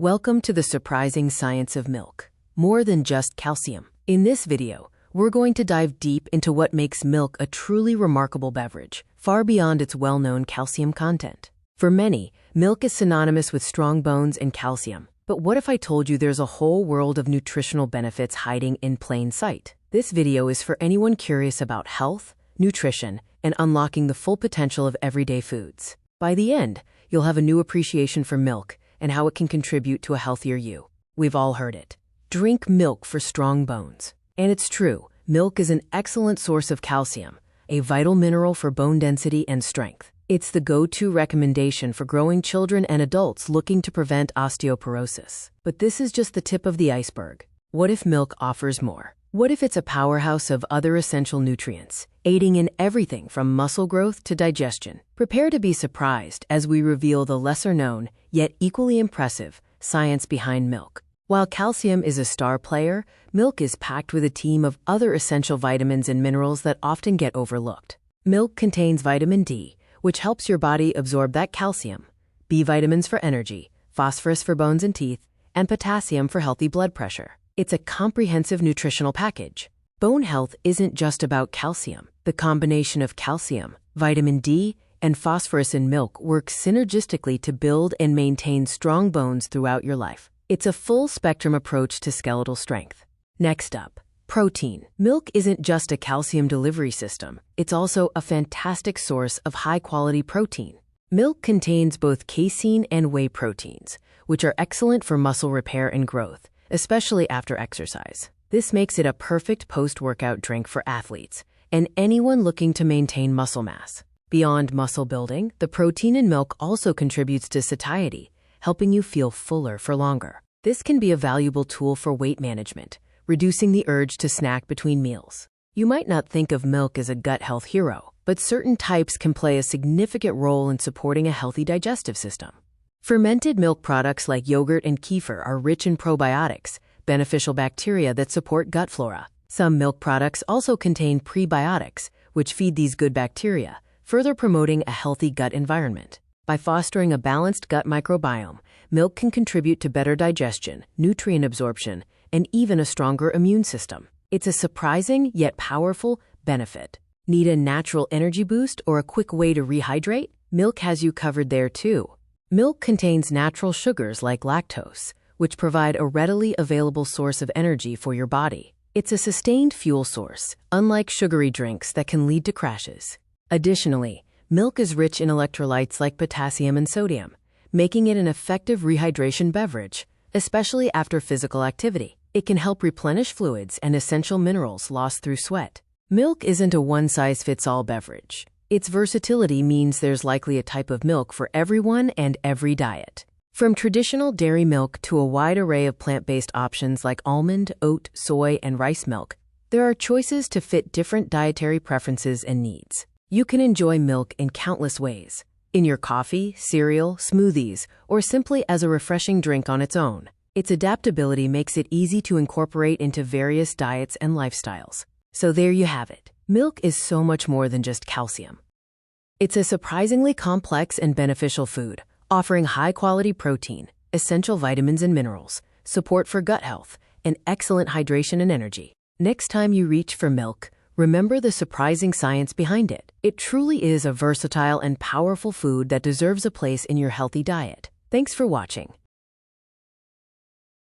Welcome to the surprising science of milk. More than just calcium. In this video, we're going to dive deep into what makes milk a truly remarkable beverage, far beyond its well-known calcium content. For many, milk is synonymous with strong bones and calcium. But what if I told you there's a whole world of nutritional benefits hiding in plain sight? This video is for anyone curious about health, nutrition, and unlocking the full potential of everyday foods. By the end, you'll have a new appreciation for milk and how it can contribute to a healthier you. We've all heard it. Drink milk for strong bones. And it's true, milk is an excellent source of calcium, a vital mineral for bone density and strength. It's the go-to recommendation for growing children and adults looking to prevent osteoporosis. But this is just the tip of the iceberg. What if milk offers more? What if it's a powerhouse of other essential nutrients, aiding in everything from muscle growth to digestion? Prepare to be surprised as we reveal the lesser-known, yet equally impressive, science behind milk. While calcium is a star player, milk is packed with a team of other essential vitamins and minerals that often get overlooked. Milk contains vitamin D, which helps your body absorb that calcium, B vitamins for energy, phosphorus for bones and teeth, and potassium for healthy blood pressure. It's a comprehensive nutritional package. Bone health isn't just about calcium. The combination of calcium, vitamin D, and phosphorus in milk works synergistically to build and maintain strong bones throughout your life. It's a full-spectrum approach to skeletal strength. Next up, protein. Milk isn't just a calcium delivery system. It's also a fantastic source of high-quality protein. Milk contains both casein and whey proteins, which are excellent for muscle repair and growth, especially after exercise. This makes it a perfect post-workout drink for athletes and anyone looking to maintain muscle mass. Beyond muscle building, the protein in milk also contributes to satiety, helping you feel fuller for longer. This can be a valuable tool for weight management, reducing the urge to snack between meals. You might not think of milk as a gut health hero, but certain types can play a significant role in supporting a healthy digestive system. Fermented milk products like yogurt and kefir are rich in probiotics, beneficial bacteria that support gut flora. Some milk products also contain prebiotics, which feed these good bacteria, further promoting a healthy gut environment. By fostering a balanced gut microbiome, milk can contribute to better digestion, nutrient absorption, and even a stronger immune system. It's a surprising yet powerful benefit. Need a natural energy boost or a quick way to rehydrate? Milk has you covered there too. Milk contains natural sugars like lactose, which provide a readily available source of energy for your body. It's a sustained fuel source, unlike sugary drinks that can lead to crashes. Additionally, milk is rich in electrolytes like potassium and sodium, making it an effective rehydration beverage, especially after physical activity. It can help replenish fluids and essential minerals lost through sweat. Milk isn't a one-size-fits-all beverage. Its versatility means there's likely a type of milk for everyone and every diet. From traditional dairy milk to a wide array of plant-based options like almond, oat, soy, and rice milk, there are choices to fit different dietary preferences and needs. You can enjoy milk in countless ways, in your coffee, cereal, smoothies, or simply as a refreshing drink on its own. Its adaptability makes it easy to incorporate into various diets and lifestyles. So there you have it. Milk is so much more than just calcium. It's a surprisingly complex and beneficial food, offering high-quality protein, essential vitamins and minerals, support for gut health, and excellent hydration and energy. Next time you reach for milk, remember the surprising science behind it. It truly is a versatile and powerful food that deserves a place in your healthy diet. Thanks for watching.